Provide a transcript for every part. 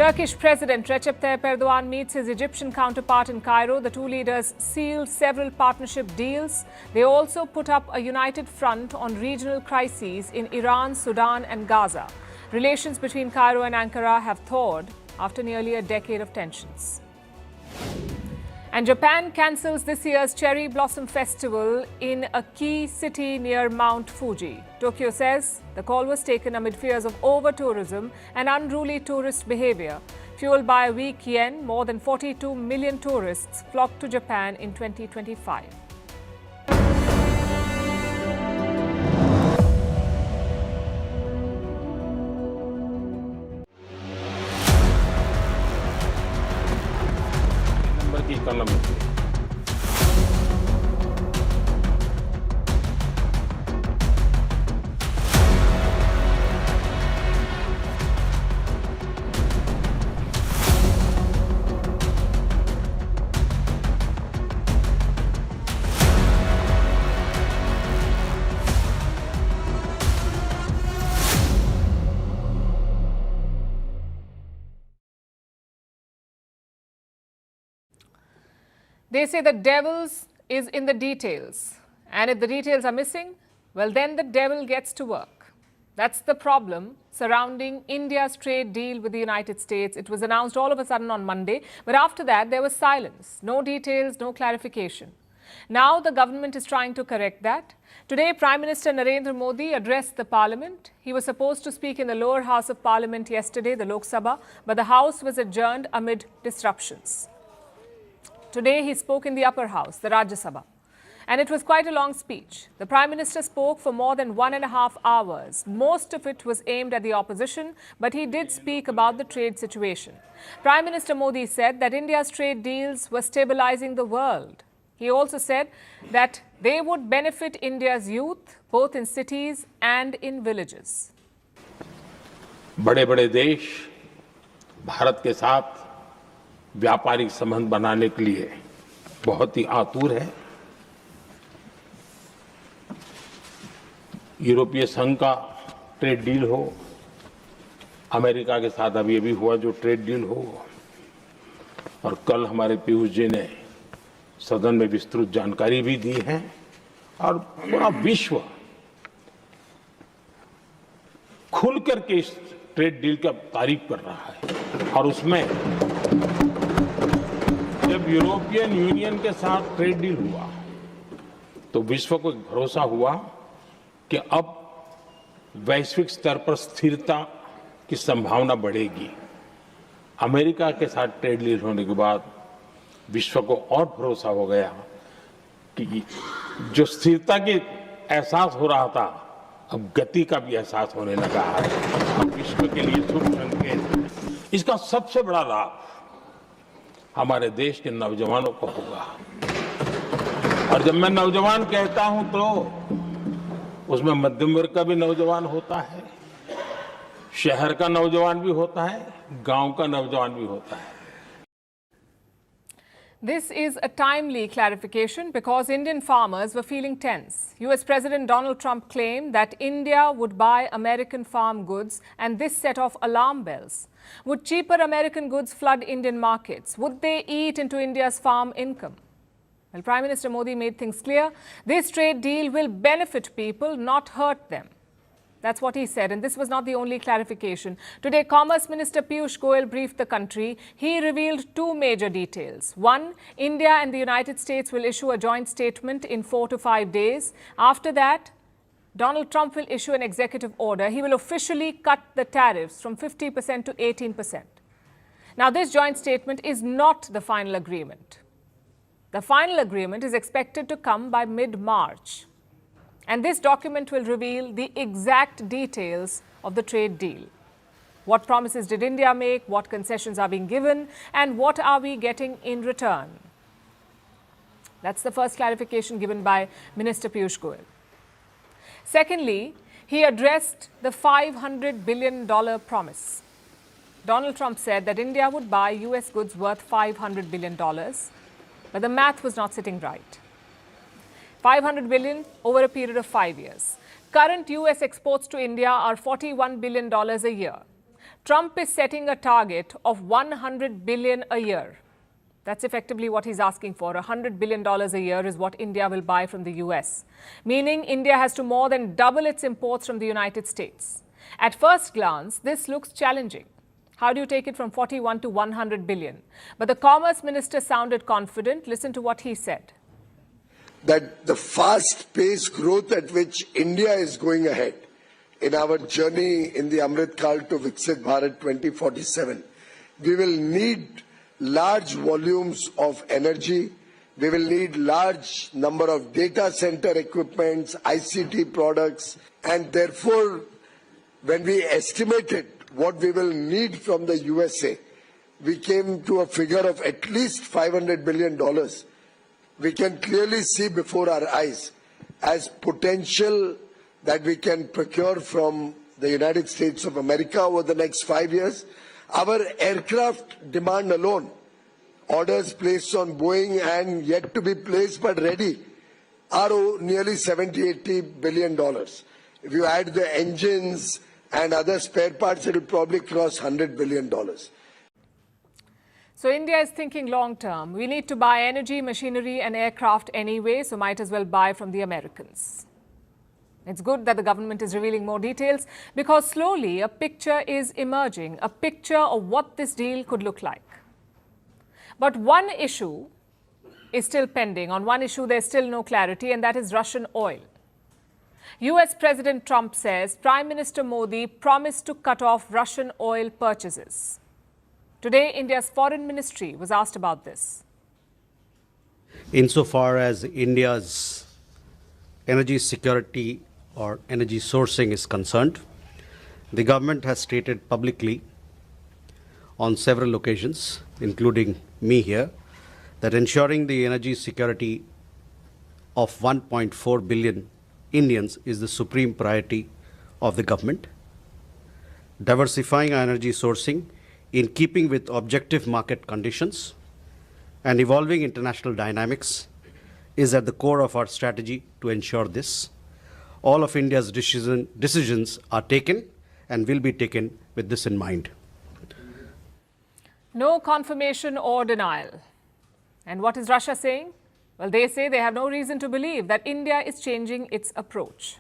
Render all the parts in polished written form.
Turkish President Recep Tayyip Erdogan meets his Egyptian counterpart in Cairo. The two leaders sealed several partnership deals. They also put up a united front on regional crises in Iran, Sudan and Gaza. Relations between Cairo and Ankara have thawed after nearly a decade of tensions. And Japan cancels this year's Cherry Blossom Festival in a key city near Mount Fuji. Tokyo says the call was taken amid fears of over-tourism and unruly tourist behavior. Fueled by a weak yen, more than 42 million tourists flocked to Japan in 2025. Economy. They say the devil is in the details. And if the details are missing, well, then the devil gets to work. That's the problem surrounding India's trade deal with the United States. It was announced all of a sudden on Monday, but after that, there was silence. No details, no clarification. Now the government is trying to correct that. Today, Prime Minister Narendra Modi addressed the parliament. He was supposed to speak in the lower house of parliament yesterday, the Lok Sabha, but the house was adjourned amid disruptions. Today, he spoke in the upper house, the Rajya Sabha, and it was quite a long speech. The Prime Minister spoke for more than 1.5 hours. Most of it was aimed at the opposition, but he did speak about the trade situation. Prime Minister Modi said that India's trade deals were stabilizing the world. He also said that they would benefit India's youth, both in cities and in villages. बड़े-बड़े देश भारत के साथ व्यापारिक संबंध बनाने के लिए बहुत ही आतुर है। यूरोपीय संघ का ट्रेड डील हो, अमेरिका के साथ अभी हुआ जो ट्रेड डील हो, और कल हमारे पीयूष जी ने सदन में विस्तृत जानकारी भी दी है, और पूरा विश्व खुलकर के इस ट्रेड डील का तारीफ कर रहा है। और उसमें जब यूरोपियन यूनियन के साथ ट्रेड डील हुआ तो विश्व को भरोसा हुआ कि अब वैश्विक स्तर पर स्थिरता की संभावना बढ़ेगी। अमेरिका के साथ ट्रेड डील होने के बाद विश्व को और भरोसा हो गया कि जो स्थिरता की एहसास हो रहा था, अब गति का भी एहसास होने लगा है। अब विश्व के लिए शुभ संकेत। इसका सबसे बड़ा लाभ हमारे देश के नौजवानों को होगा। और जब मैं नौजवान कहता हूं तो उसमें मध्यम वर्ग का भी नौजवान होता है, शहर का नौजवान भी होता है, गांव का नौजवान भी होता है। This is a timely clarification because Indian farmers were feeling tense. US President Donald Trump claimed that India would buy American farm goods, and this set off alarm bells. Would cheaper American goods flood Indian markets? Would they eat into India's farm income? Well, Prime Minister Modi made things clear. This trade deal will benefit people, not hurt them. That's what he said, and this was not the only clarification. Today, Commerce Minister Piyush Goyal briefed the country. He revealed two major details. One, India and the United States will issue a joint statement in 4 to 5 days. After that, Donald Trump will issue an executive order. He will officially cut the tariffs from 50% to 18%. Now, this joint statement is not the final agreement. The final agreement is expected to come by mid-March. And this document will reveal the exact details of the trade deal. What promises did India make? What concessions are being given? And what are we getting in return? That's the first clarification given by Minister Piyush Goyal. Secondly, he addressed the $500 billion promise. Donald Trump said that India would buy US goods worth $500 billion, but the math was not sitting right. $500 billion over a period of 5 years. Current US exports to India are $41 billion a year. Trump is setting a target of $100 billion a year. That's effectively what he's asking for. $100 billion a year is what India will buy from the US, meaning India has to more than double its imports from the United States. At first glance, this looks challenging. How do you take it from 41 to 100 billion? But the Commerce Minister sounded confident. Listen to what he said. That the fast-paced growth at which India is going ahead in our journey in the Amrit Kal to Viksit Bharat 2047, we will need large volumes of energy. We will need large number of data center equipments, ICT products, and therefore, when we estimated what we will need from the USA, we came to a figure of at least $500 billion. We can clearly see before our eyes as potential that we can procure from the United States of America over the next 5 years. Our aircraft demand alone, orders placed on Boeing and yet to be placed but ready, are nearly $70–80 billion. If you add the engines and other spare parts, it will probably cross $100 billion. So India is thinking long term. We need to buy energy, machinery and aircraft anyway, so might as well buy from the Americans. It's good that the government is revealing more details because slowly a picture is emerging, a picture of what this deal could look like. But one issue is still pending. On one issue, there's still no clarity, and that is Russian oil. US President Trump says Prime Minister Modi promised to cut off Russian oil purchases. Today, India's Foreign Ministry was asked about this. Insofar as India's energy security or energy sourcing is concerned, the government has stated publicly on several occasions, including me here, that ensuring the energy security of 1.4 billion Indians is the supreme priority of the government. Diversifying our energy sourcing in keeping with objective market conditions and evolving international dynamics is at the core of our strategy to ensure this. All of India's decisions are taken and will be taken with this in mind. No confirmation or denial. And what is Russia saying? Well, they say they have no reason to believe that India is changing its approach.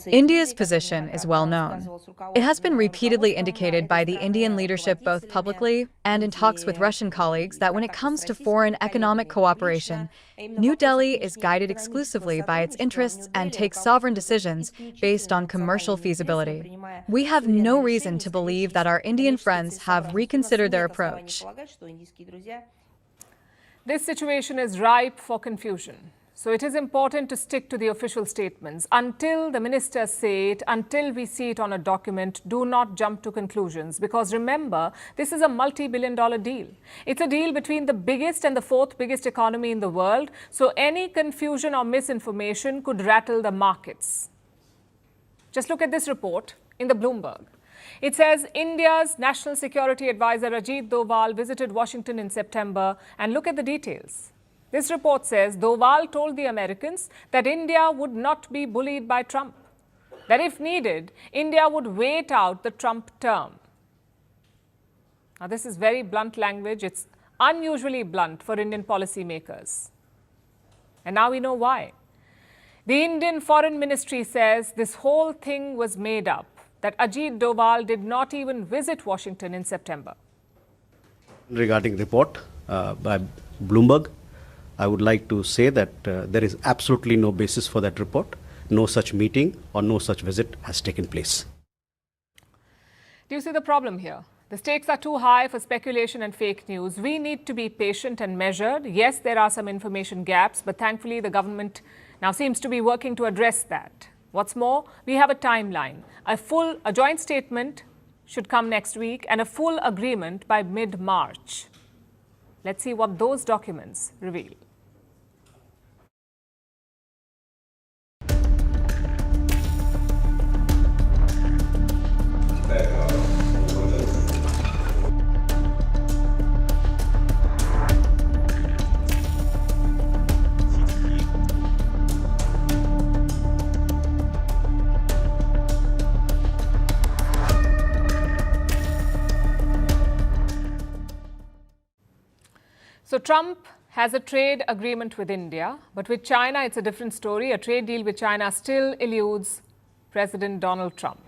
India's position is well known. It has been repeatedly indicated by the Indian leadership both publicly and in talks with Russian colleagues that when it comes to foreign economic cooperation, New Delhi is guided exclusively by its interests and takes sovereign decisions based on commercial feasibility. We have no reason to believe that our Indian friends have reconsidered their approach. This situation is ripe for confusion. So it is important to stick to the official statements. Until the ministers say it, until we see it on a document, do not jump to conclusions. Because remember, this is a multi-billion-dollar deal. It's a deal between the biggest and the fourth biggest economy in the world. So any confusion or misinformation could rattle the markets. Just look at this report in the Bloomberg. It says India's National Security Advisor Ajit Doval visited Washington in September, and look at the details. This report says Doval told the Americans that India would not be bullied by Trump, that if needed, India would wait out the Trump term. Now, this is very blunt language. It's unusually blunt for Indian policymakers. And now we know why. The Indian Foreign Ministry says this whole thing was made up, that Ajit Doval did not even visit Washington in September. Regarding report by Bloomberg, I would like to say that there is absolutely no basis for that report. No such meeting or no such visit has taken place. Do you see the problem here? The stakes are too high for speculation and fake news. We need to be patient and measured. Yes, there are some information gaps, but thankfully the government now seems to be working to address that. What's more, we have a timeline. A joint statement should come next week and a full agreement by mid-March. Let's see what those documents reveal. So Trump has a trade agreement with India, but with China, it's a different story. A trade deal with China still eludes President Donald Trump.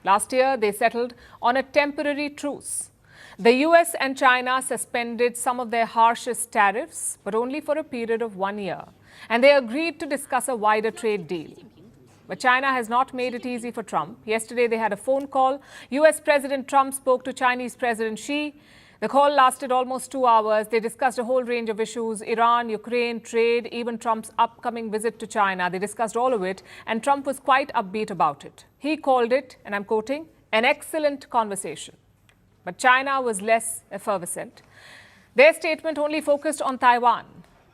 Last year, they settled on a temporary truce. The US and China suspended some of their harshest tariffs, but only for a period of 1 year. And they agreed to discuss a wider trade deal. But China has not made it easy for Trump. Yesterday, they had a phone call. US President Trump spoke to Chinese President Xi. The call lasted almost 2 hours. They discussed a whole range of issues: Iran, Ukraine, trade, even Trump's upcoming visit to China. They discussed all of it, and Trump was quite upbeat about it. He called it, and I'm quoting, an excellent conversation. But China was less effervescent. Their statement only focused on Taiwan.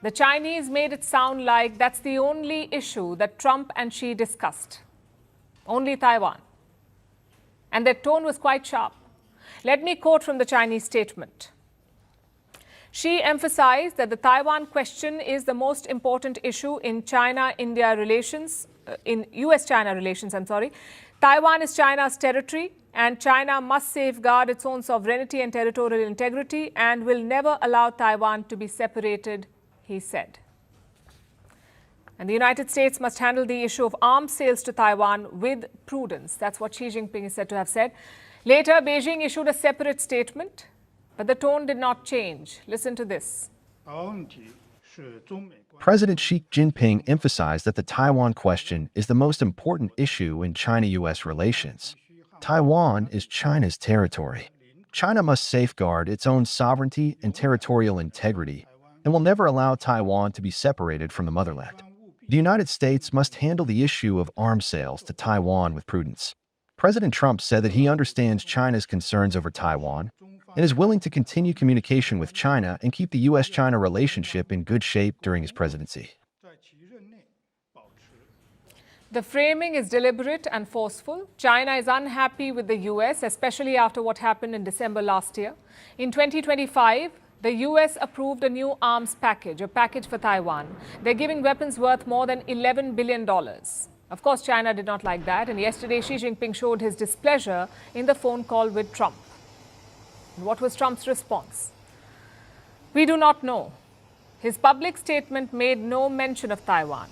The Chinese made it sound like that's the only issue that Trump and Xi discussed. Only Taiwan. And their tone was quite sharp. Let me quote from the Chinese statement. Xi emphasized that the Taiwan question is the most important issue in China-India relations, in US-China relations, Taiwan is China's territory, and China must safeguard its own sovereignty and territorial integrity and will never allow Taiwan to be separated, he said. And the United States must handle the issue of arms sales to Taiwan with prudence. That's what Xi Jinping is said to have said. Later, Beijing issued a separate statement, but the tone did not change. Listen to this. President Xi Jinping emphasized that the Taiwan question is the most important issue in China-US relations. Taiwan is China's territory. China must safeguard its own sovereignty and territorial integrity and will never allow Taiwan to be separated from the motherland. The United States must handle the issue of arms sales to Taiwan with prudence. President Trump said that he understands China's concerns over Taiwan and is willing to continue communication with China and keep the US-China relationship in good shape during his presidency. The framing is deliberate and forceful. China is unhappy with the US, especially after what happened in December last year. In 2025, the US approved a new arms package, a package for Taiwan. They're giving weapons worth more than $11 billion. Of course, China did not like that, and yesterday Xi Jinping showed his displeasure in the phone call with Trump. What was Trump's response? We do not know. His public statement made no mention of Taiwan.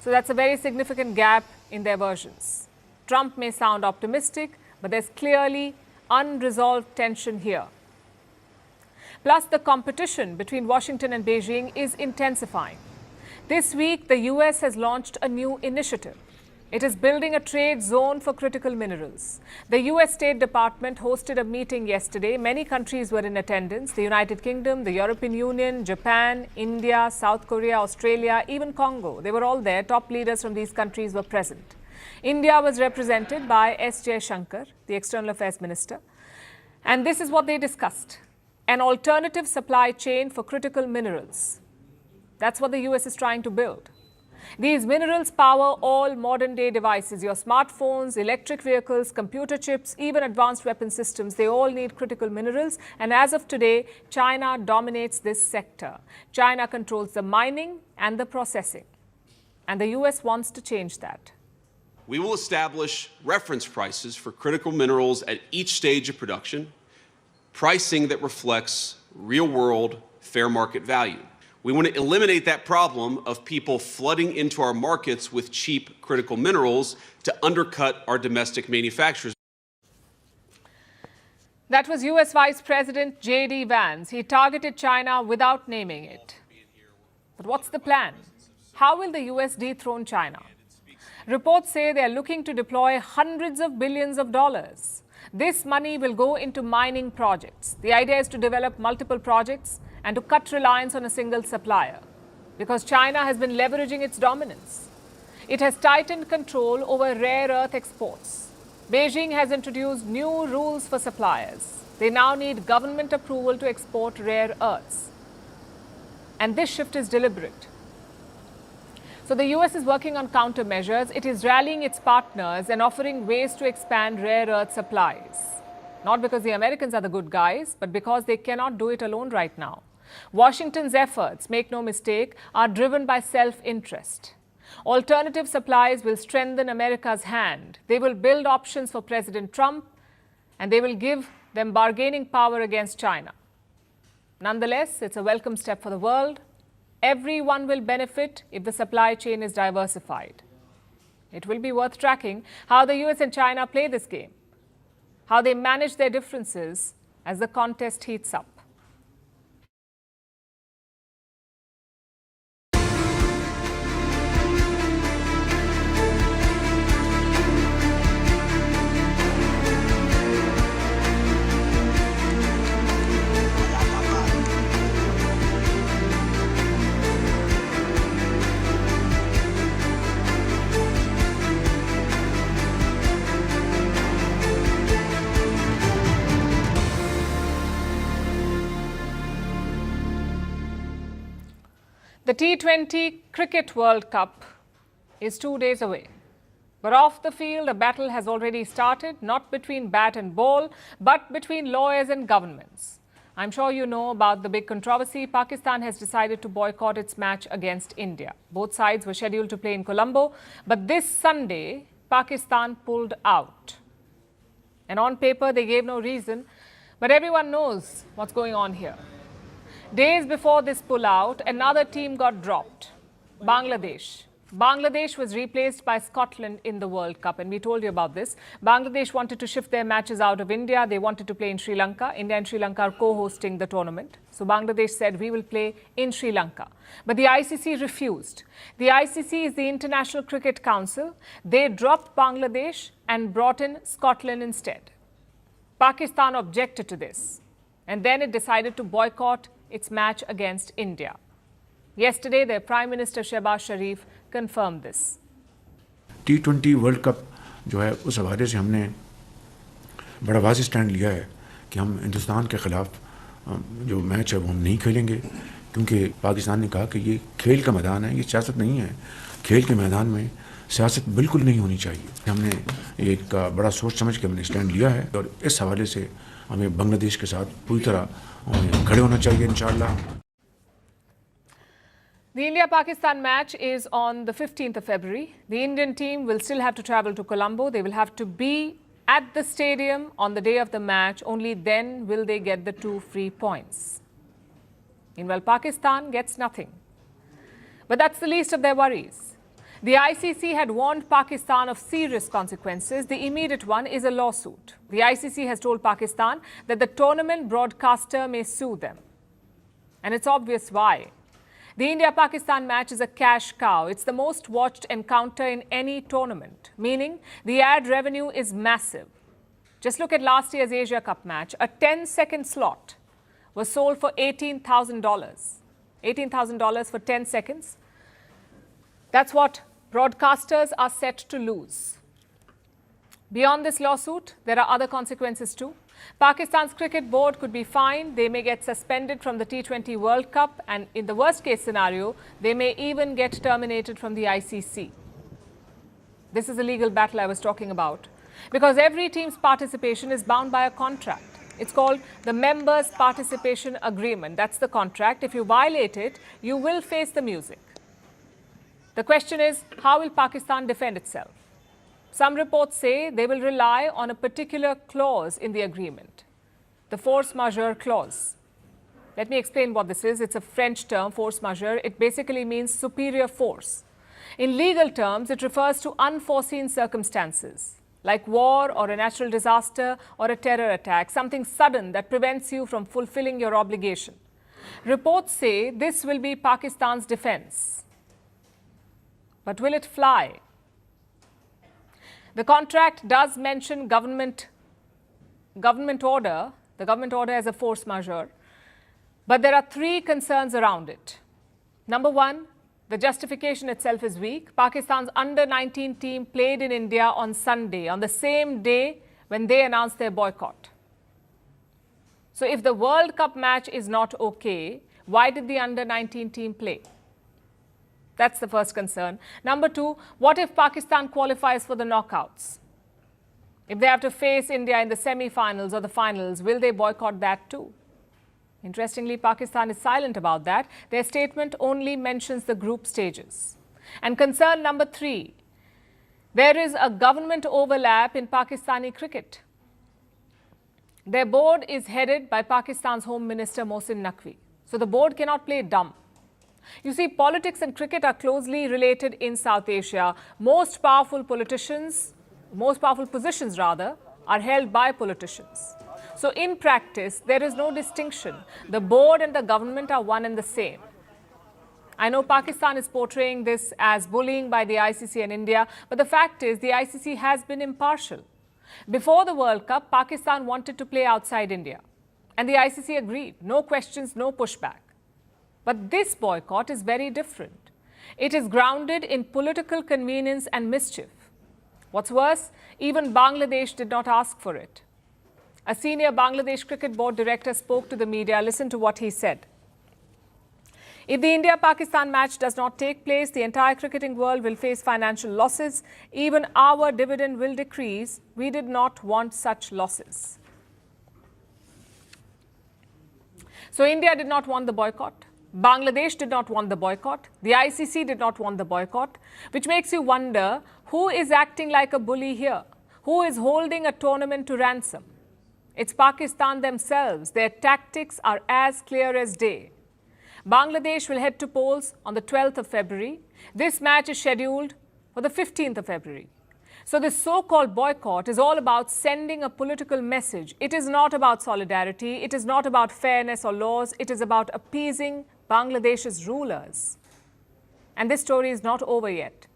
So that's a very significant gap in their versions. Trump may sound optimistic, but there's clearly unresolved tension here. Plus, the competition between Washington and Beijing is intensifying. This week, the US has launched a new initiative. It is building a trade zone for critical minerals. The US State Department hosted a meeting yesterday. Many countries were in attendance: the United Kingdom, the European Union, Japan, India, South Korea, Australia, even Congo. They were all there. Top leaders from these countries were present. India was represented by S. Jaishankar, the External Affairs Minister. And this is what they discussed: an alternative supply chain for critical minerals. That's what the US is trying to build. These minerals power all modern-day devices, your smartphones, electric vehicles, computer chips, even advanced weapon systems. They all need critical minerals. And as of today, China dominates this sector. China controls the mining and the processing. And the US wants to change that. We will establish reference prices for critical minerals at each stage of production, pricing that reflects real-world fair market value. We want to eliminate that problem of people flooding into our markets with cheap critical minerals to undercut our domestic manufacturers. That was US Vice President J.D. Vance. He targeted China without naming it. But what's the plan? How will the US dethrone China? Reports say they're looking to deploy hundreds of billions of dollars. This money will go into mining projects. The idea is to develop multiple projects and to cut reliance on a single supplier, because China has been leveraging its dominance. It has tightened control over rare earth exports. Beijing has introduced new rules for suppliers. They now need government approval to export rare earths. And this shift is deliberate. So the US is working on countermeasures. It is rallying its partners and offering ways to expand rare earth supplies. Not because the Americans are the good guys, but because they cannot do it alone right now. Washington's efforts, make no mistake, are driven by self-interest. Alternative supplies will strengthen America's hand. They will build options for President Trump, and they will give them bargaining power against China. Nonetheless, it's a welcome step for the world. Everyone will benefit if the supply chain is diversified. It will be worth tracking how the US and China play this game, how they manage their differences as the contest heats up. The T20 Cricket World Cup is 2 days away. But off the field, a battle has already started, not between bat and ball, but between lawyers and governments. I'm sure you know about the big controversy. Pakistan has decided to boycott its match against India. Both sides were scheduled to play in Colombo, but this Sunday, Pakistan pulled out. And on paper, they gave no reason, but everyone knows what's going on here. Days before this pullout, another team got dropped, Bangladesh. Bangladesh was replaced by Scotland in the World Cup, and we told you about this. Bangladesh wanted to shift their matches out of India. They wanted to play in Sri Lanka. India and Sri Lanka are co-hosting the tournament. So Bangladesh said, we will play in Sri Lanka. But the ICC refused. The ICC is the International Cricket Council. They dropped Bangladesh and brought in Scotland instead. Pakistan objected to this, and then it decided to boycott its match against India. Yesterday, their Prime Minister Shehbaz Sharif confirmed this. T20 world cup जो है उस हवाले से हमने बड़ा वाज़ेह stand लिया है कि हम हिंदुस्तान के ख़िलाफ़ जो मैच है वो हम नहीं खेलेंगे, क्योंकि पाकिस्तान ने कहा कि ये खेल का मैदान है, ये सियासत नहीं है। खेल के मैदान में सियासत बिल्कुल नहीं होनी चाहिए। हमने एक बड़ा सोच समझ के हमने स्टैंड लिया है और इस हवाले से हमें बांग्लादेश के साथ पूरी तरह खड़े होना चाहिए इंशाअल्लाह। The India-Pakistan match is on the 15th of February. The Indian team will still have to travel to Colombo. They will have to be at the stadium on the day of the match. Only then will they get the 2 free points. Meanwhile, Pakistan gets nothing. But that's the least of their worries. The ICC had warned Pakistan of serious consequences. The immediate one is a lawsuit. The ICC has told Pakistan that the tournament broadcaster may sue them. And it's obvious why. The India-Pakistan match is a cash cow. It's the most watched encounter in any tournament, meaning the ad revenue is massive. Just look at last year's Asia Cup match. A 10-second slot was sold for $18,000. $18,000 for 10 seconds. That's what broadcasters are set to lose. Beyond this lawsuit, there are other consequences too. Pakistan's cricket board could be fined. They may get suspended from the T20 World Cup, and in the worst case scenario, they may even get terminated from the ICC. This is a legal battle I was talking about, because every team's participation is bound by a contract. It's called the Members' Participation Agreement. That's the contract. If you violate it, you will face the music. The question is, how will Pakistan defend itself? Some reports say they will rely on a particular clause in the agreement, the force majeure clause. Let me explain what this is. It's a French term, force majeure. It basically means superior force. In legal terms, it refers to unforeseen circumstances, like war or a natural disaster or a terror attack, something sudden that prevents you from fulfilling your obligation. Reports say this will be Pakistan's defense. But will it fly? The contract does mention government order, the government order as a force majeure, but there are 3 concerns around it. Number 1, the justification itself is weak. Pakistan's under-19 team played in India on Sunday, on the same day when they announced their boycott. So if the World Cup match is not okay, why did the under-19 team play? That's the first concern. Number 2, what if Pakistan qualifies for the knockouts? If they have to face India in the semi-finals or the finals, will they boycott that too? Interestingly, Pakistan is silent about that. Their statement only mentions the group stages. And concern number 3, there is a government overlap in Pakistani cricket. Their board is headed by Pakistan's Home Minister Mohsin Naqvi. So the board cannot play dumb. You see, politics and cricket are closely related in South Asia. Most powerful positions are held by politicians. So in practice, there is no distinction. The board and the government are one and the same. I know Pakistan is portraying this as bullying by the ICC and India, but the fact is the ICC has been impartial. Before the World Cup, Pakistan wanted to play outside India, and the ICC agreed. No questions, no pushback. But this boycott is very different. It is grounded in political convenience and mischief. What's worse, even Bangladesh did not ask for it. A senior Bangladesh Cricket Board director spoke to the media. Listen to what he said. If the India-Pakistan match does not take place, the entire cricketing world will face financial losses. Even our dividend will decrease. We did not want such losses. So India did not want the boycott. Bangladesh did not want the boycott. The ICC did not want the boycott, which makes you wonder who is acting like a bully here? Who is holding a tournament to ransom? It's Pakistan themselves. Their tactics are as clear as day. Bangladesh will head to polls on the 12th of February. This match is scheduled for the 15th of February. So this so-called boycott is all about sending a political message. It is not about solidarity. It is not about fairness or laws. It is about appeasing Bangladesh's rulers. And this story is not over yet.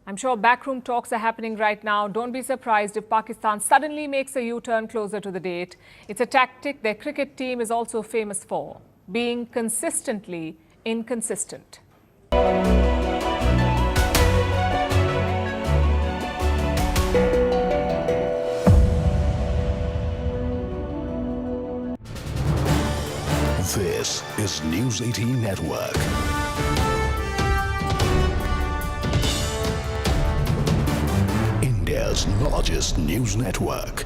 I'm sure backroom talks are happening right now. Don't be surprised if Pakistan suddenly makes a U-turn closer to the date. It's a tactic their cricket team is also famous for, being consistently inconsistent. This is News 18 Network. India's largest news network.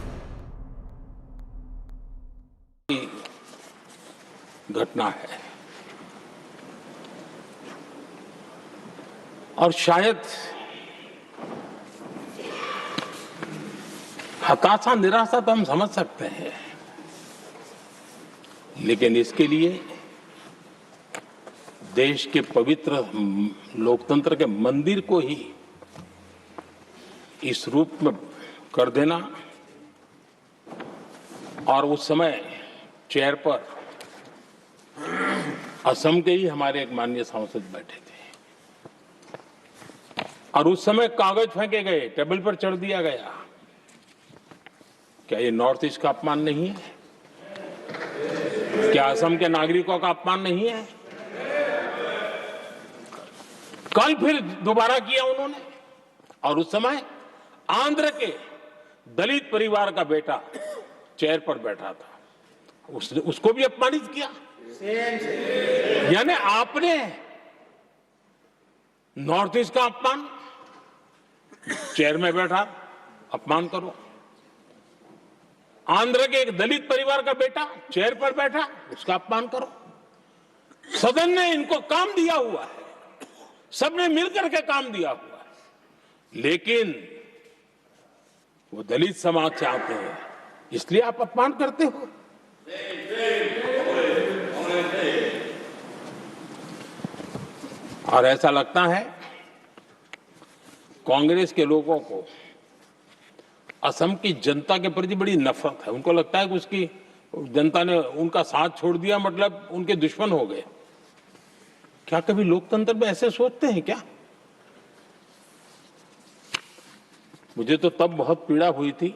घटना है और शायद हताशा निराशा तो हम समझ सकते हैं, लेकिन इसके लिए देश के पवित्र लोकतंत्र के मंदिर को ही इस रूप में कर देना, और उस समय चेयर पर असम के ही हमारे एक माननीय सांसद बैठे थे और उस समय कागज फेंके गए, टेबल पर चढ़ दिया गया। क्या ये नॉर्थ ईस्ट का अपमान नहीं है? क्या असम के नागरिकों का अपमान नहीं है? कल फिर दोबारा किया उन्होंने, और उस समय आंध्र के दलित परिवार का बेटा चेयर पर बैठा था, उसको भी अपमानित किया। यानी आपने नॉर्थ ईस्ट का अपमान, चेयर में बैठा अपमान करो। आंध्र के एक दलित परिवार का बेटा चेयर पर बैठा, उसका अपमान करो। सदन ने इनको काम दिया हुआ है, सबने मिलकर के काम दिया हुआ है, लेकिन वो दलित समाज से आते हैं, इसलिए आप अपमान करते हो। और ऐसा लगता है कांग्रेस के लोगों को असम की जनता के प्रति बड़ी नफरत है। उनको लगता है कि उसकी जनता ने उनका साथ छोड़ दिया, मतलब उनके दुश्मन हो गए। क्या कभी लोकतंत्र में ऐसे सोचते हैं क्या? मुझे तो तब बहुत पीड़ा हुई थी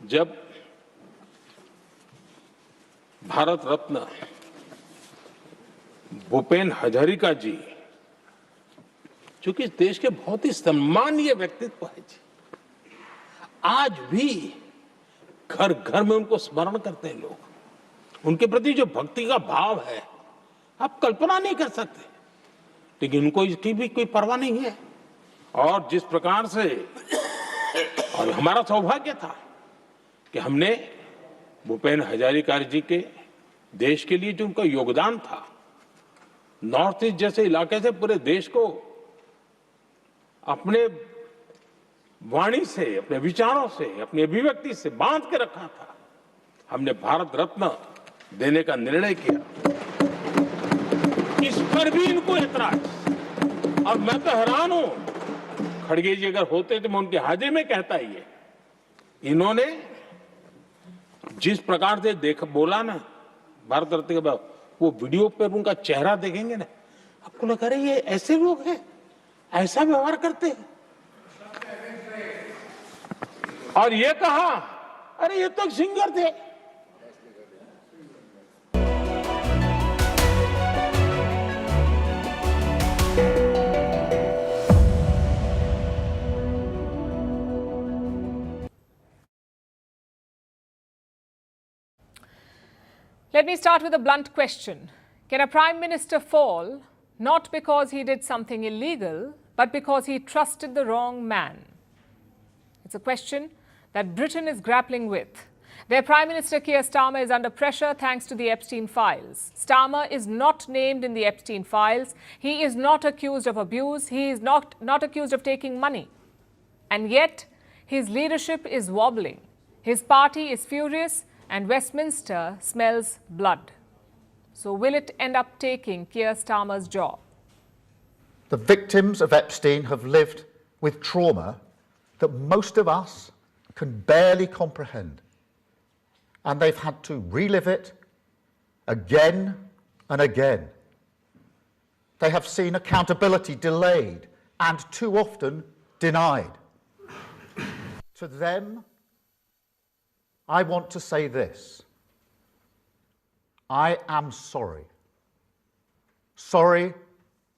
जब भारत रत्न भूपेन हजारिका जी, जो कि इस देश के बहुत ही सम्मानीय व्यक्तित्व है जी, आज भी घर घर में उनको स्मरण करते हैं लोग। उनके प्रति जो भक्ति का भाव है आप कल्पना नहीं कर सकते, लेकिन उनको इसकी भी कोई परवाह नहीं है। और जिस प्रकार से, और हमारा सौभाग्य था कि हमने भूपेन हजारिका जी के देश के लिए जो उनका योगदान था, नॉर्थ ईस्ट जैसे इलाके से पूरे देश को अपने वाणी से, अपने विचारों से, अपनी अभिव्यक्ति से बांध के रखा था। हमने भारत रत्न देने का निर्णय किया, इस पर भी इनको ऐतराज। और मैं तो हैरान हूं, खड़गे जी अगर होते तो मैं उनकी हाजिरी में कहता ही है, इन्होंने जिस प्रकार से बोला ना भारत रत्न के बाद, वो वीडियो पर उनका चेहरा देखेंगे ना, आपको लगा रहे ये ऐसे लोग हैं, ऐसा व्यवहार करते हैं। और ये कहा, अरे ये तो एक सिंगर थे। Let me start with a blunt question. Can a Prime Minister fall not because he did something illegal, but because he trusted the wrong man? It's a question that Britain is grappling with. Their Prime Minister Keir Starmer is under pressure thanks to the Epstein files. Starmer is not named in the Epstein files. He is not accused of abuse. He is not accused of taking money. And yet, his leadership is wobbling. His party is furious and Westminster smells blood. So will it end up taking Keir Starmer's job? The victims of Epstein have lived with trauma that most of us can barely comprehend. And they've had to relive it again and again. They have seen accountability delayed and too often denied. To them, I want to say this. I am sorry. Sorry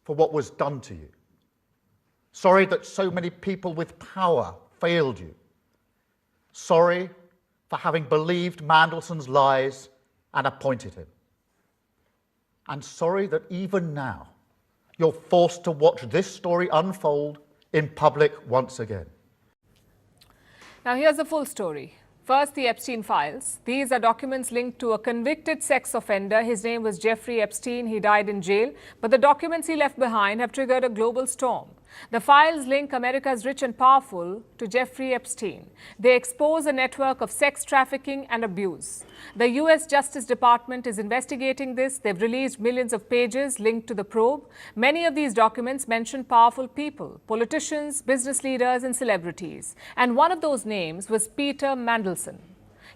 for what was done to you. Sorry that so many people with power failed you. Sorry for having believed Mandelson's lies and appointed him. And sorry that even now you're forced to watch this story unfold in public once again. Now here's the full story. First, the Epstein files. These are documents linked to a convicted sex offender. His name was Jeffrey Epstein. He died in jail. But the documents he left behind have triggered a global storm. The files link America's rich and powerful to Jeffrey Epstein. They expose a network of sex trafficking and abuse. The U.S. Justice Department is investigating this. They've released millions of pages linked to the probe. Many of these documents mention powerful people, politicians, business leaders, and celebrities. And one of those names was Peter Mandelson.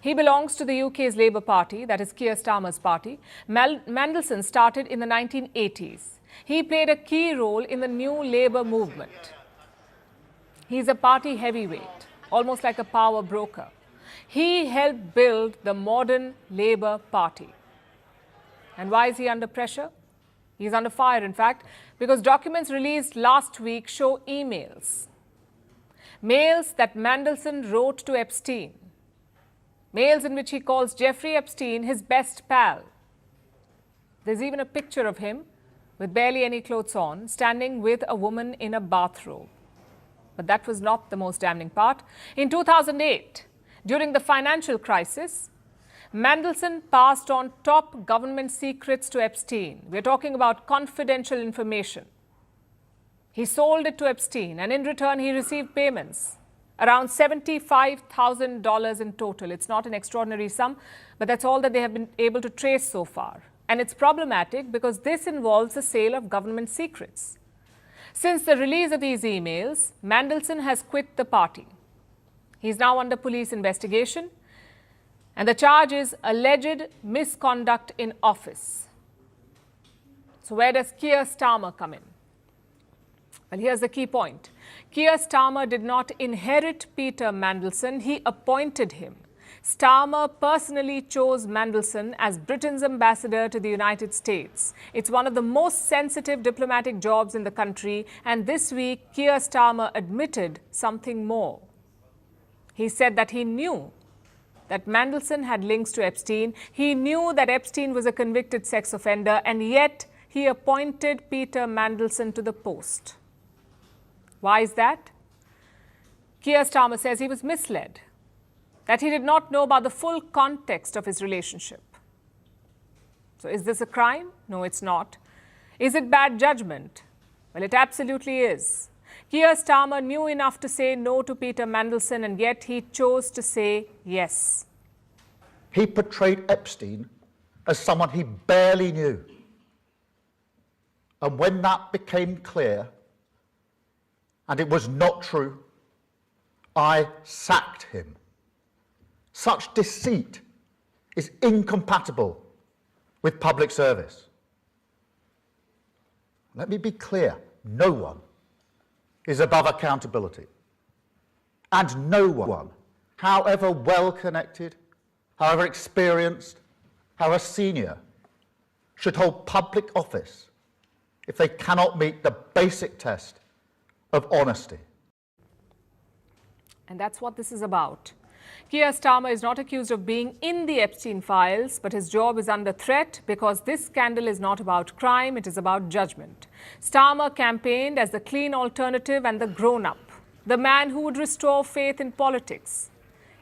He belongs to the UK's Labour Party, that is Keir Starmer's party. Mandelson started in the 1980s. He played a key role in the new Labour movement. He's a party heavyweight, almost like a power broker. He helped build the modern Labour Party. And why is he under pressure? He's under fire, in fact, because documents released last week show emails. Mails that Mandelson wrote to Epstein. Mails in which he calls Jeffrey Epstein his best pal. There's even a picture of him with barely any clothes on, standing with a woman in a bathrobe. But that was not the most damning part. In 2008, during the financial crisis, Mandelson passed on top government secrets to Epstein. We're talking about confidential information. He sold it to Epstein, and in return, he received payments, around $75,000 in total. It's not an extraordinary sum, but that's all that they have been able to trace so far. And it's problematic because this involves the sale of government secrets. Since the release of these emails, Mandelson has quit the party. He's now under police investigation, and the charge is alleged misconduct in office. So where does Keir Starmer come in? Well, here's the key point. Keir Starmer did not inherit Peter Mandelson, he appointed him. Starmer personally chose Mandelson as Britain's ambassador to the United States. It's one of the most sensitive diplomatic jobs in the country, and this week, Keir Starmer admitted something more. He said that he knew that Mandelson had links to Epstein. He knew that Epstein was a convicted sex offender, and yet he appointed Peter Mandelson to the post. Why is that? Keir Starmer says he was misled, that he did not know about the full context of his relationship. So is this a crime? No, it's not. Is it bad judgment? Well, it absolutely is. Keir Starmer knew enough to say no to Peter Mandelson, and yet he chose to say yes. he portrayed Epstein as someone he barely knew. And when that became clear, and it was not true, I sacked him. Such deceit is incompatible with public service. Let me be clear, no one is above accountability. And no one, however well connected, however experienced, however senior, should hold public office if they cannot meet the basic test of honesty. And that's what this is about. Keir Starmer is not accused of being in the Epstein files, but his job is under threat because this scandal is not about crime, it is about judgment. Starmer campaigned as the clean alternative and the grown-up, the man who would restore faith in politics.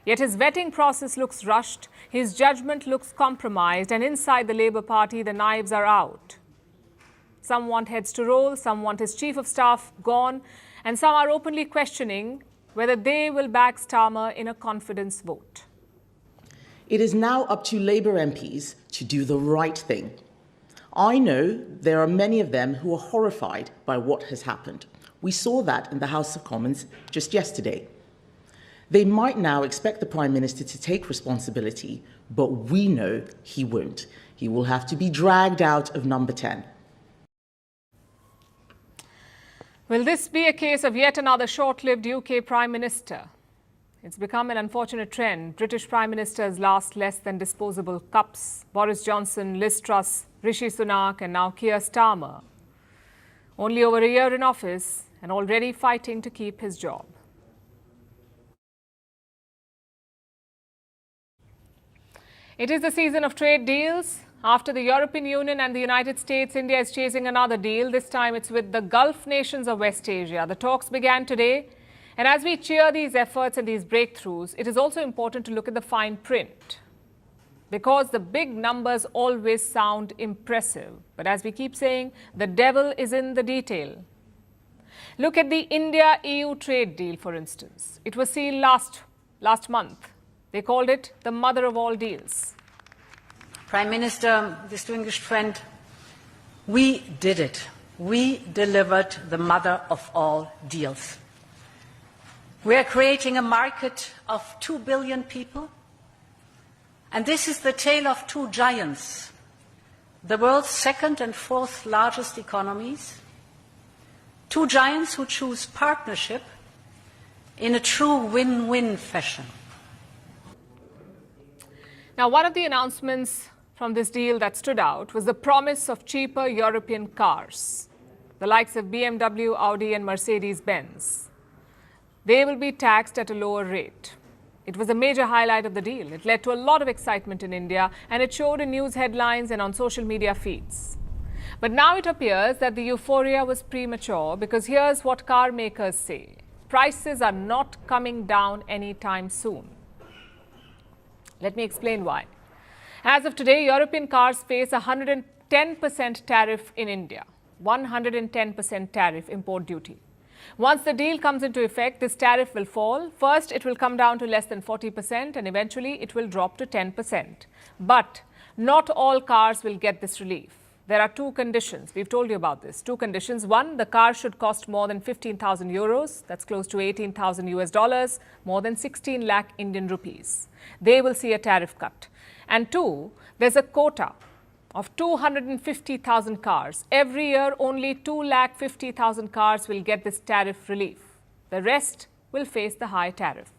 Yet his vetting process looks rushed, his judgment looks compromised, and inside the Labour Party, the knives are out. Some want heads to roll, some want his chief of staff gone, and some are openly questioning whether they will back Starmer in a confidence vote. It is now up to Labour MPs to do the right thing. I know there are many of them who are horrified by what has happened. We saw that in the House of Commons just yesterday. They might now expect the Prime Minister to take responsibility, but we know he won't. He will have to be dragged out of number 10. Will this be a case of yet another short-lived UK Prime Minister? It's become an unfortunate trend. British Prime Ministers last less than disposable cups. Boris Johnson, Liz Truss, Rishi Sunak and now Keir Starmer. Only over a year in office and already fighting to keep his job. It is the season of trade deals. After the European Union and the United States, India is chasing another deal. This time it's with the Gulf nations of West Asia. The talks began today. And as we cheer these efforts and these breakthroughs, it is also important to look at the fine print. Because the big numbers always sound impressive. But as we keep saying, the devil is in the detail. Look at the India-EU trade deal, for instance. It was sealed last month. They called it the mother of all deals. Prime Minister, distinguished friend, we did it. We delivered the mother of all deals. We are creating a market of 2 billion people. And this is the tale of two giants, the world's second and fourth largest economies. Two giants who choose partnership in a true win-win fashion. Now, one of the announcements from this deal that stood out was the promise of cheaper European cars, the likes of BMW, Audi and Mercedes-Benz. They will be taxed at a lower rate. It was a major highlight of the deal. It led to a lot of excitement in India and it showed in news headlines and on social media feeds. But now it appears that the euphoria was premature because here's what car makers say. Prices are not coming down anytime soon. Let me explain why. As of today, European cars face a 110% tariff in India, 110% tariff import duty. Once the deal comes into effect, this tariff will fall. First, it will come down to less than 40% and eventually it will drop to 10%. But not all cars will get this relief. There are two conditions. We've told you about this. Two conditions. One, the car should cost more than 15,000 euros. That's close to 18,000 US dollars, more than 16 lakh Indian rupees. They will see a tariff cut. And two, there's a quota of 250,000 cars. Every year, only 250,000 cars will get this tariff relief. The rest will face the high tariff.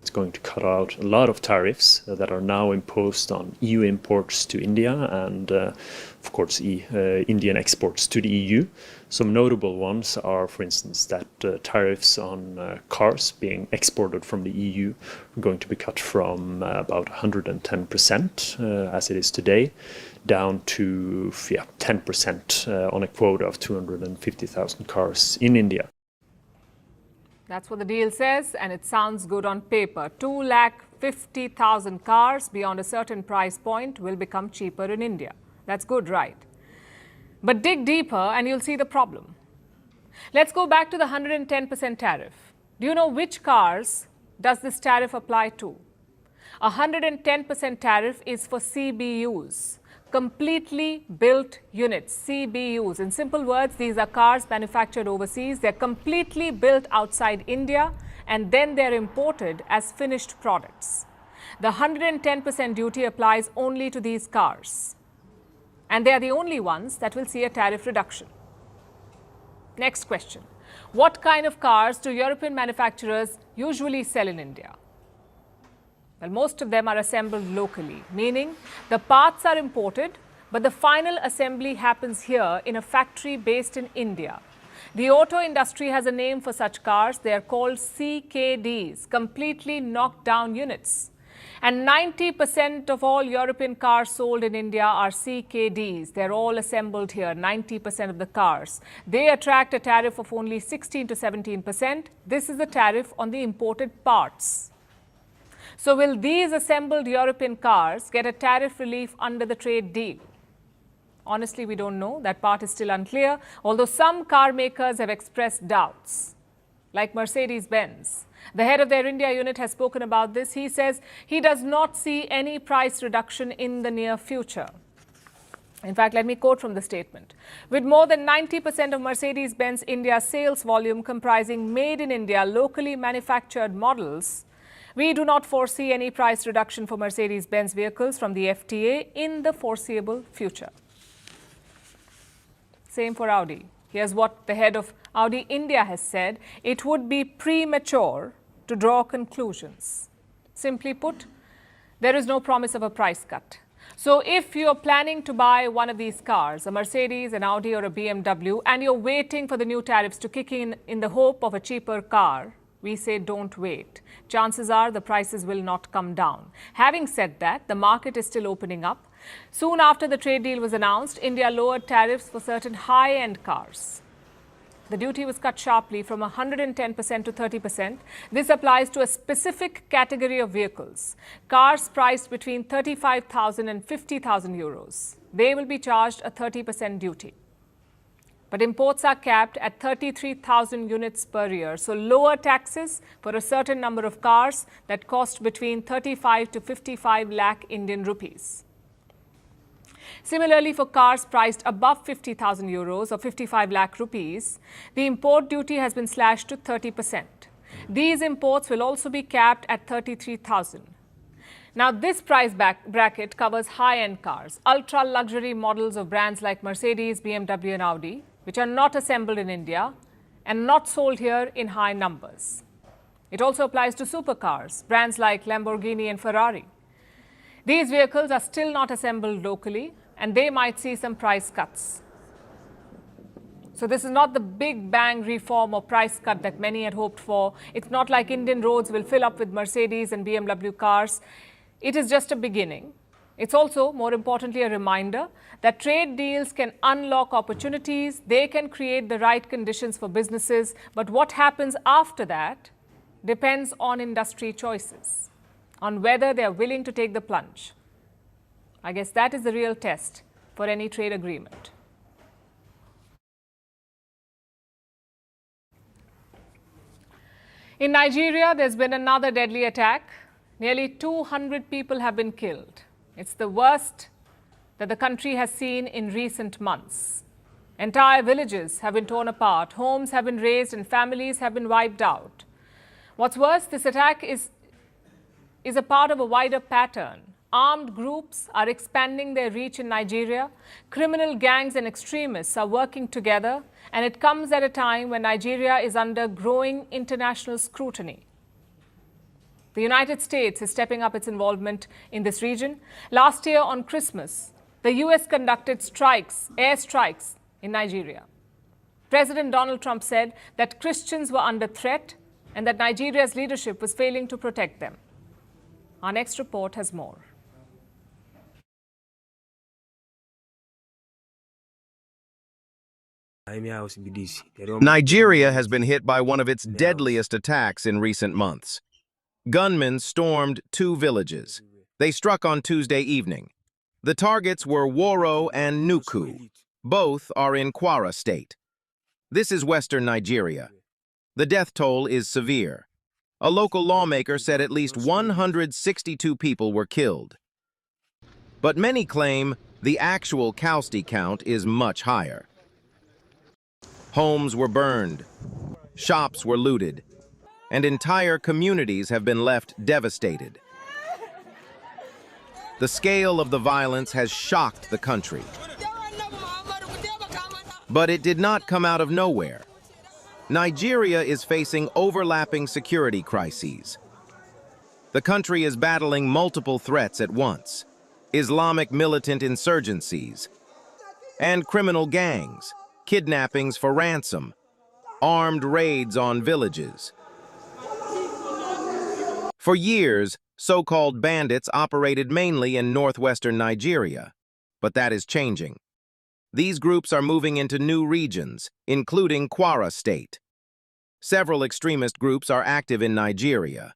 It's going to cut out a lot of tariffs that are now imposed on EU imports to India and, of course, Indian exports to the EU. Some notable ones are, for instance, that tariffs on cars being exported from the EU are going to be cut from about 110%, as it is today, down to 10% on a quota of 250,000 cars in India. That's what the deal says, and it sounds good on paper. 250,000 cars beyond a certain price point will become cheaper in India. That's good, right? But dig deeper and you'll see the problem. Let's go back to the 110% tariff. Do you know which cars does this tariff apply to? 110% tariff is for CBUs, completely built units, CBUs. In simple words, these are cars manufactured overseas. They're completely built outside India, and then they're imported as finished products. The 110% duty applies only to these cars, and they are the only ones that will see a tariff reduction. Next question. What kind of cars do European manufacturers usually sell in India? Well, most of them are assembled locally, meaning the parts are imported, but the final assembly happens here in a factory based in India. The auto industry has a name for such cars. They are called CKDs, completely knocked down units. And 90% of all European cars sold in India are CKDs. They're all assembled here, 90% of the cars. They attract a tariff of only 16 to 17%. This is the tariff on the imported parts. So will these assembled European cars get a tariff relief under the trade deal? Honestly, we don't know. That part is still unclear, although some car makers have expressed doubts, like Mercedes-Benz. The head of their India unit has spoken about this. He says he does not see any price reduction in the near future. In fact, let me quote from the statement. With more than 90% of Mercedes-Benz India's sales volume comprising made in India, locally manufactured models, we do not foresee any price reduction for Mercedes-Benz vehicles from the FTA in the foreseeable future. Same for Audi. Here's what the head of Audi India has said. It would be premature to draw conclusions. Simply put, there is no promise of a price cut. So if you're planning to buy one of these cars, a Mercedes, an Audi or a BMW, and you're waiting for the new tariffs to kick in the hope of a cheaper car, we say don't wait. Chances are the prices will not come down. Having said that, the market is still opening up. Soon after the trade deal was announced, India lowered tariffs for certain high-end cars. The duty was cut sharply from 110% to 30%. This applies to a specific category of vehicles, cars priced between 35,000 and 50,000 euros. They will be charged a 30% duty. But imports are capped at 33,000 units per year. So lower taxes for a certain number of cars that cost between 35 to 55 lakh Indian rupees. Similarly, for cars priced above 50,000 euros or 55 lakh rupees, the import duty has been slashed to 30%. These imports will also be capped at 33,000. Now, this price bracket covers high-end cars, ultra-luxury models of brands like Mercedes, BMW and Audi, which are not assembled in India and not sold here in high numbers. It also applies to supercars, brands like Lamborghini and Ferrari. These vehicles are still not assembled locally, and they might see some price cuts. So this is not the big bang reform or price cut that many had hoped for. It's not like Indian roads will fill up with Mercedes and BMW cars. It is just a beginning. It's also, more importantly, a reminder that trade deals can unlock opportunities. They can create the right conditions for businesses. But what happens after that depends on industry choices, on whether they are willing to take the plunge. I guess that is the real test for any trade agreement. In Nigeria, there's been another deadly attack. Nearly 200 people have been killed. It's the worst that the country has seen in recent months. Entire villages have been torn apart, homes have been razed, and families have been wiped out. What's worse, this attack is a part of a wider pattern. Armed groups are expanding their reach in Nigeria. Criminal gangs and extremists are working together, and it comes at a time when Nigeria is under growing international scrutiny. The United States is stepping up its involvement in this region. Last year on Christmas, the US conducted airstrikes in Nigeria. President Donald Trump said that Christians were under threat and that Nigeria's leadership was failing to protect them. Our next report has more. Nigeria has been hit by one of its deadliest attacks in recent months. Gunmen stormed 2 villages. They struck on Tuesday evening. The targets were Woro and Nuku. Both are in Kwara State. This is western Nigeria. The death toll is severe. A local lawmaker said at least 162 people were killed. But many claim the actual casualty count is much higher. Homes were burned, shops were looted, and entire communities have been left devastated. The scale of the violence has shocked the country. But it did not come out of nowhere. Nigeria is facing overlapping security crises. The country is battling multiple threats at once: Islamic militant insurgencies and criminal gangs, kidnappings for ransom, armed raids on villages. For years, so-called bandits operated mainly in northwestern Nigeria, but that is changing. These groups are moving into new regions, including Kwara State. Several extremist groups are active in Nigeria.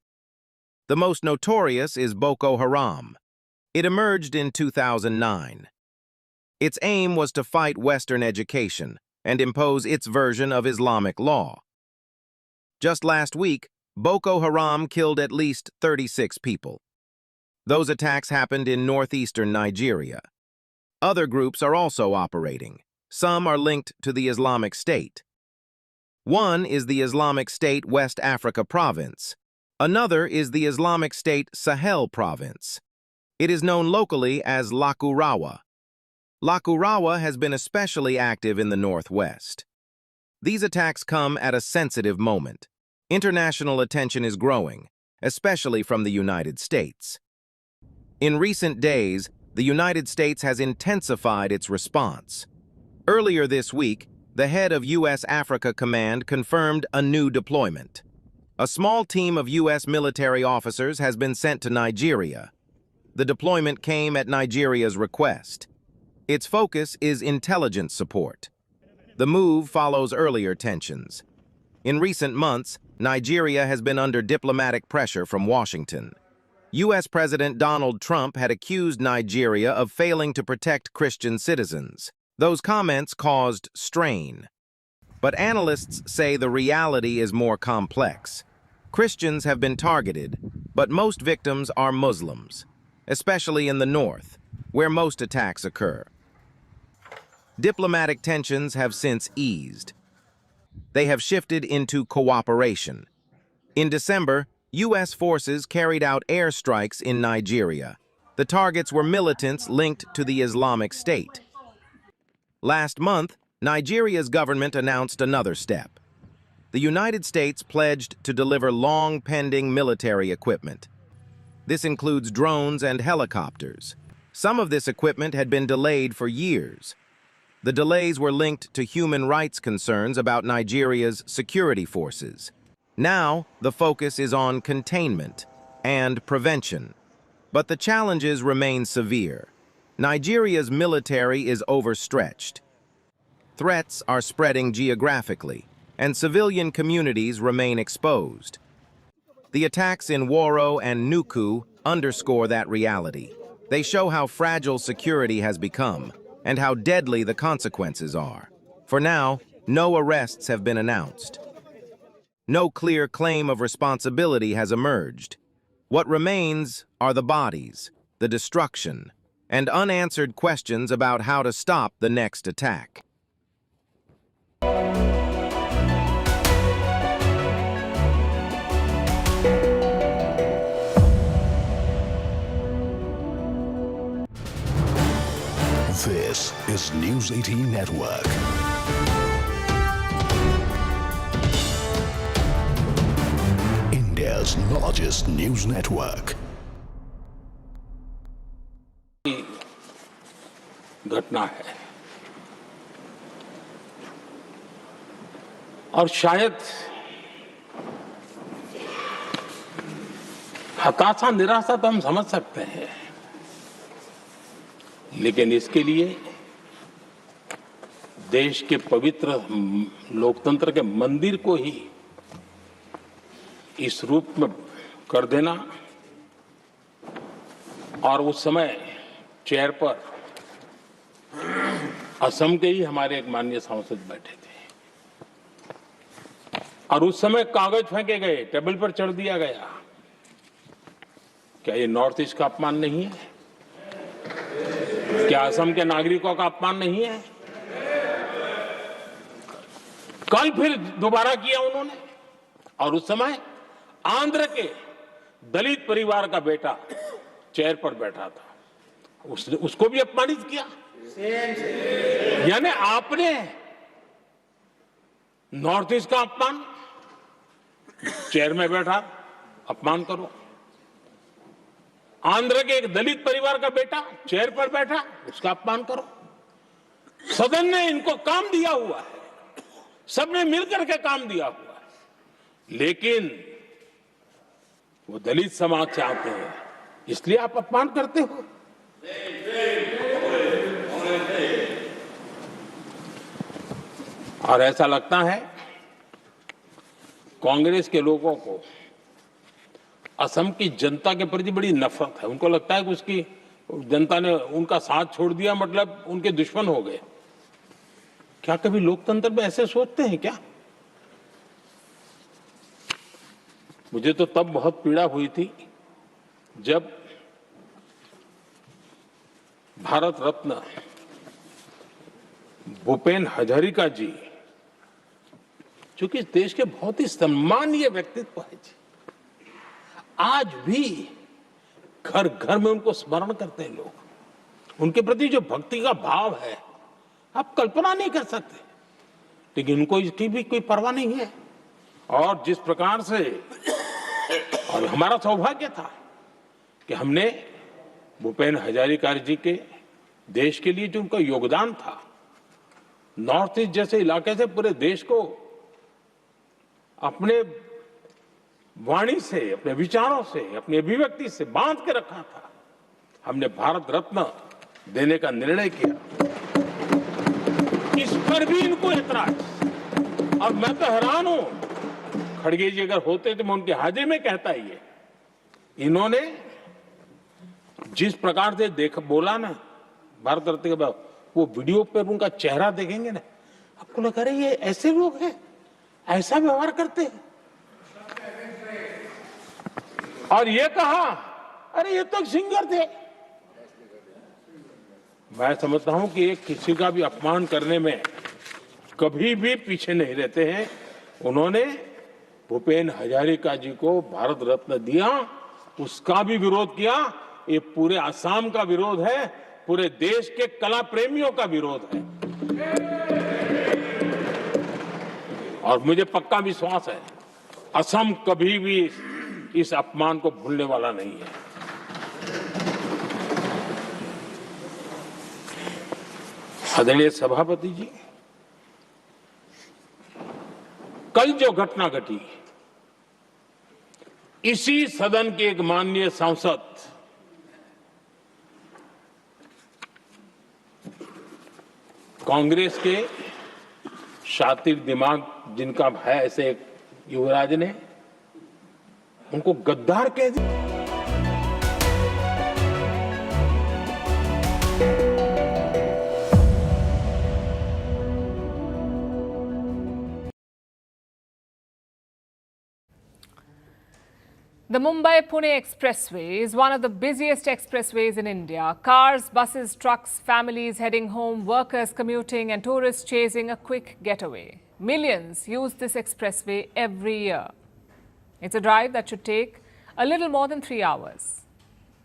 The most notorious is Boko Haram. It emerged in 2009. Its aim was to fight Western education and impose its version of Islamic law. Just last week, Boko Haram killed at least 36 people. Those attacks happened in northeastern Nigeria. Other groups are also operating. Some are linked to the Islamic State. One is the Islamic State West Africa Province. Another is the Islamic State Sahel Province. It is known locally as Lakurawa. Lakurawa has been especially active in the northwest. These attacks come at a sensitive moment. International attention is growing, especially from the United States. In recent days, the United States has intensified its response. Earlier this week, the head of U.S. Africa Command confirmed a new deployment. A small team of U.S. military officers has been sent to Nigeria. The deployment came at Nigeria's request. Its focus is intelligence support. The move follows earlier tensions. In recent months, Nigeria has been under diplomatic pressure from Washington. U.S. President Donald Trump had accused Nigeria of failing to protect Christian citizens. Those comments caused strain. But analysts say the reality is more complex. Christians have been targeted, but most victims are Muslims, especially in the north, where most attacks occur. Diplomatic tensions have since eased. They have shifted into cooperation. In December, U.S. forces carried out airstrikes in Nigeria. The targets were militants linked to the Islamic State. Last month, Nigeria's government announced another step. The United States pledged to deliver long-pending military equipment. This includes drones and helicopters. Some of this equipment had been delayed for years. The delays were linked to human rights concerns about Nigeria's security forces. Now, the focus is on containment and prevention. But the challenges remain severe. Nigeria's military is overstretched. Threats are spreading geographically, and civilian communities remain exposed. The attacks in Woro and Nuku underscore that reality. They show how fragile security has become and how deadly the consequences are. For now, no arrests have been announced. No clear claim of responsibility has emerged. What remains are the bodies, the destruction, and unanswered questions about how to stop the next attack. This is News 18 Network. India's largest news network. घटना है और शायद हताशा निराशा तो हम समझ सकते हैं, लेकिन इसके लिए देश के पवित्र लोकतंत्र के मंदिर को ही इस रूप में कर देना, और उस समय चेयर पर असम के ही हमारे एक माननीय सांसद बैठे थे, और उस समय कागज फेंके गए, टेबल पर चढ़ दिया गया। क्या ये नॉर्थ ईस्ट का अपमान नहीं है? क्या असम के नागरिकों का अपमान नहीं है? कल फिर दोबारा किया उन्होंने, और उस समय आंध्र के दलित परिवार का बेटा चेयर पर बैठा था, उसको भी अपमानित किया। यानी आपने नॉर्थ ईस्ट का अपमान, चेयर में बैठा अपमान करो। आंध्र के एक दलित परिवार का बेटा चेयर पर बैठा, उसका अपमान करो। सदन ने इनको काम दिया हुआ है, सबने मिलकर के काम दिया हुआ है, लेकिन वो दलित समाज चाहते हैं, इसलिए आप अपमान करते हो। और ऐसा लगता है कांग्रेस के लोगों को असम की जनता के प्रति बड़ी नफरत है। उनको लगता है कि उसकी जनता ने उनका साथ छोड़ दिया, मतलब उनके दुश्मन हो गए। क्या कभी लोकतंत्र में ऐसे सोचते हैं क्या? मुझे तो तब बहुत पीड़ा हुई थी जब भारत रत्न भूपेन हजारिका जी, जो कि इस देश के बहुत ही सम्मानीय व्यक्तित्व है जी, आज भी घर घर में उनको स्मरण करते हैं लोग। उनके प्रति जो भक्ति का भाव है आप कल्पना नहीं कर सकते, लेकिन उनको इसकी भी कोई परवाह नहीं है। और जिस प्रकार से, और हमारा सौभाग्य था कि हमने भूपेन हजारिका जी के देश के लिए जो उनका योगदान था, नॉर्थ ईस्ट जैसे इलाके से पूरे देश को अपने वाणी से, अपने विचारों से, अपनी अभिव्यक्ति से बांध के रखा था। हमने भारत रत्न देने का निर्णय किया, इस पर भी इनको ऐतराज। और मैं तो हैरान हूं, खड़गे जी अगर होते तो मैं उनकी हाजिरी में कहता ही है, इन्होंने जिस प्रकार से बोला ना भारत रत्न के बाद, वो वीडियो पर उनका चेहरा देखेंगे ना, आपको लगा रहे ये ऐसे लोग हैं, ऐसा व्यवहार करते हैं। और ये कहा, अरे ये तो सिंगर थे। मैं समझता हूं कि एक किसी का भी अपमान करने में कभी भी पीछे नहीं रहते हैं। उन्होंने भूपेन हजारिका जी को भारत रत्न दिया, उसका भी विरोध किया। ये पूरे असम का विरोध है, पूरे देश के कला प्रेमियों का विरोध है। और मुझे पक्का विश्वास है असम कभी भी इस अपमान को भूलने वाला नहीं है। आदरणीय सभापति जी, कल जो घटना घटी, इसी सदन के एक माननीय सांसद कांग्रेस के शातिर दिमाग जिनका है, ऐसे एक युवराज ने उनको गद्दार कह दिया। The Mumbai-Pune expressway is one of the busiest expressways in India. Cars, buses, trucks, families heading home, workers commuting and tourists chasing a quick getaway. Millions use this expressway every year. It's a drive that should take a little more than 3 hours.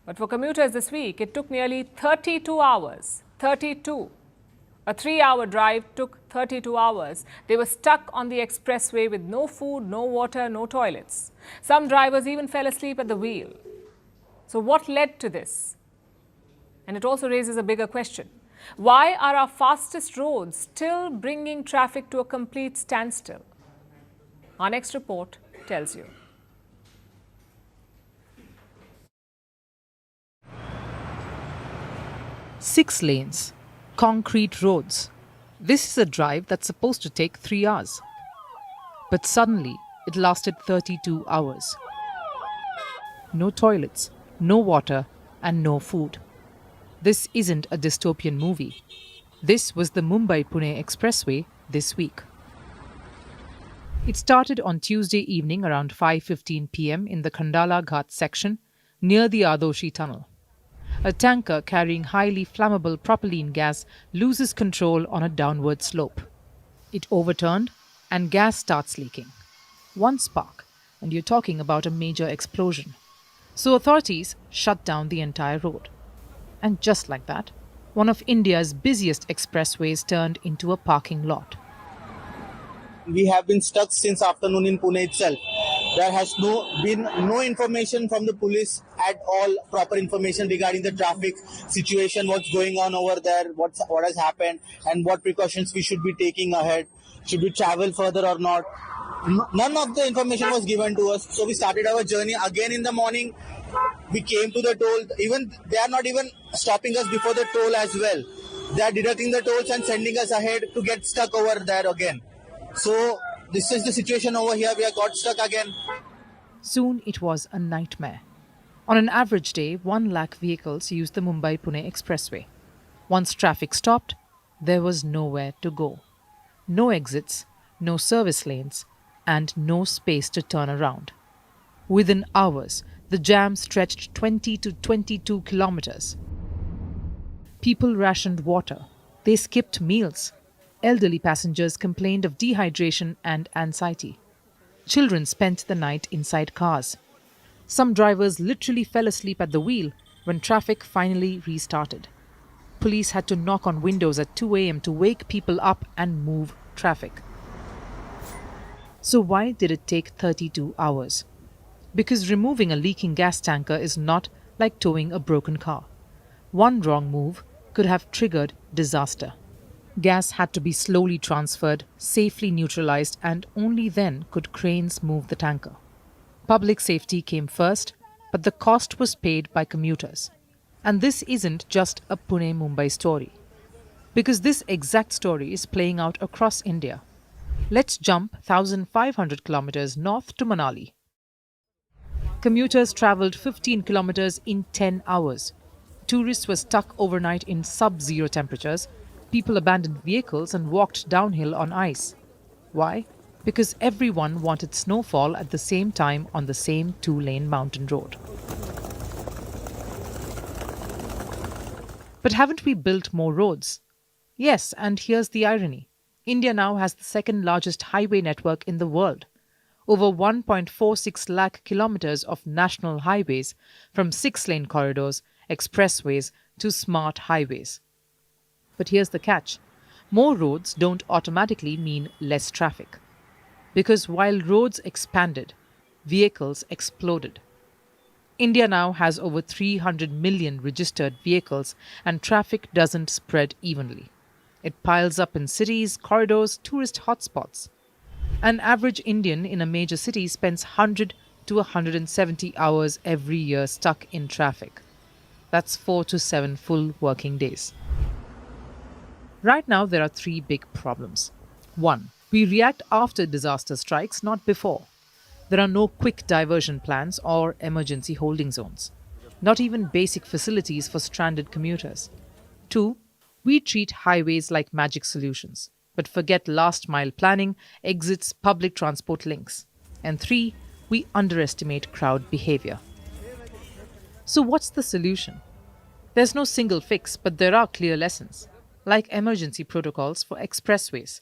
But for commuters this week, it took nearly 32 hours. 32. A 3-hour drive took 32 hours. They were stuck on the expressway with no food, no water, no toilets. Some drivers even fell asleep at the wheel. So what led to this? And it also raises a bigger question. Why are our fastest roads still bringing traffic to a complete standstill? Our next report tells you. Six lanes. Concrete roads. This is a drive that's supposed to take 3 hours. But suddenly, it lasted 32 hours. No toilets, no water, and no food. This isn't a dystopian movie. This was the Mumbai-Pune expressway this week. It started on Tuesday evening around 5:15 p.m. in the Khandala Ghat section near the Adoshi tunnel. A tanker carrying highly flammable propylene gas loses control on a downward slope. It overturned and gas starts leaking. One spark, and you're talking about a major explosion. So authorities shut down the entire road. And just like that, one of India's busiest expressways turned into a parking lot. We have been stuck since afternoon in Pune itself. There has been no information from the police at all, proper information regarding the traffic situation, what's going on over there, what has happened, and what precautions we should be taking ahead. Should we travel further or not? None of the information was given to us. So we started our journey again in the morning. We came to the toll. They are not even stopping us before the toll as well. They are deducting the tolls and sending us ahead to get stuck over there again. So this is the situation over here. We have got stuck again. Soon it was a nightmare. On an average day, 1 lakh vehicles used the Mumbai-Pune expressway. Once traffic stopped, there was nowhere to go. No exits, no service lanes, and no space to turn around. Within hours, the jam stretched 20 to 22 kilometers. People rationed water. They skipped meals. Elderly passengers complained of dehydration and anxiety. Children spent the night inside cars. Some drivers literally fell asleep at the wheel when traffic finally restarted. Police had to knock on windows at 2 a.m. to wake people up and move traffic. So why did it take 32 hours? Because removing a leaking gas tanker is not like towing a broken car. One wrong move could have triggered disaster. Gas had to be slowly transferred, safely neutralized, and only then could cranes move the tanker. Public safety came first, but the cost was paid by commuters. And this isn't just a Pune-Mumbai story. Because this exact story is playing out across India. Let's jump 1,500 kilometers north to Manali. Commuters traveled 15 kilometers in 10 hours. Tourists were stuck overnight in sub-zero temperatures. People abandoned vehicles and walked downhill on ice. Why? Because everyone wanted snowfall at the same time on the same 2-lane mountain road. But haven't we built more roads? Yes, and here's the irony. India now has the second largest highway network in the world. Over 1.46 lakh kilometers of national highways, from 6-lane corridors, expressways to smart highways. But here's the catch. More roads don't automatically mean less traffic. Because while roads expanded, vehicles exploded. India now has over 300 million registered vehicles and traffic doesn't spread evenly. It piles up in cities, corridors, tourist hotspots. An average Indian in a major city spends 100 to 170 hours every year stuck in traffic. That's 4 to 7 full working days. Right now, there are 3 big problems. 1. We react after disaster strikes, not before. There are no quick diversion plans or emergency holding zones. Not even basic facilities for stranded commuters. 2. We treat highways like magic solutions, but forget last-mile planning, exits, public transport links. And 3. We underestimate crowd behavior. So what's the solution? There's no single fix, but there are clear lessons, like emergency protocols for expressways,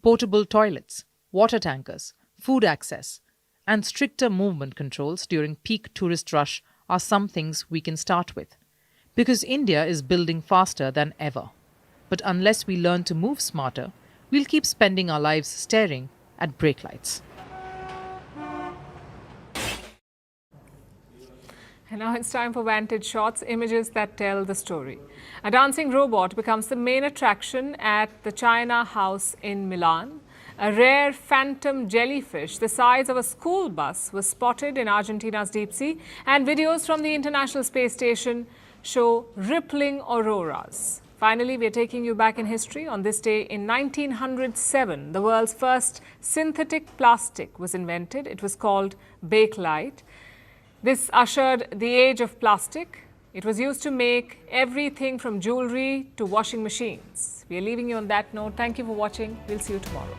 portable toilets, water tankers, food access, and stricter movement controls during peak tourist rush are some things we can start with. Because India is building faster than ever. But unless we learn to move smarter, we'll keep spending our lives staring at brake lights. And now it's time for Vantage Shots, images that tell the story. A dancing robot becomes the main attraction at the China House in Milan. A rare phantom jellyfish the size of a school bus was spotted in Argentina's deep sea, and videos from the International Space Station show rippling auroras. Finally, we are taking you back in history. On this day in 1907, the world's first synthetic plastic was invented. It was called Bakelite. This ushered the age of plastic. It was used to make everything from jewelry to washing machines. We are leaving you on that note. Thank you for watching. We'll see you tomorrow.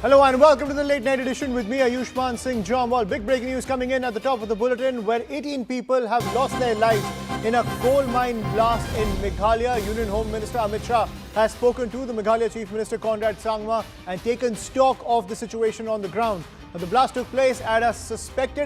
Hello and welcome to the late night edition with me, Ayushman Singh Jamwal. Big breaking news coming in at the top of the bulletin, where 18 people have lost their lives in a coal mine blast in Meghalaya. Union Home Minister Amit Shah has spoken to the Meghalaya Chief Minister Conrad Sangma and taken stock of the situation on the ground. The blast took place at a suspected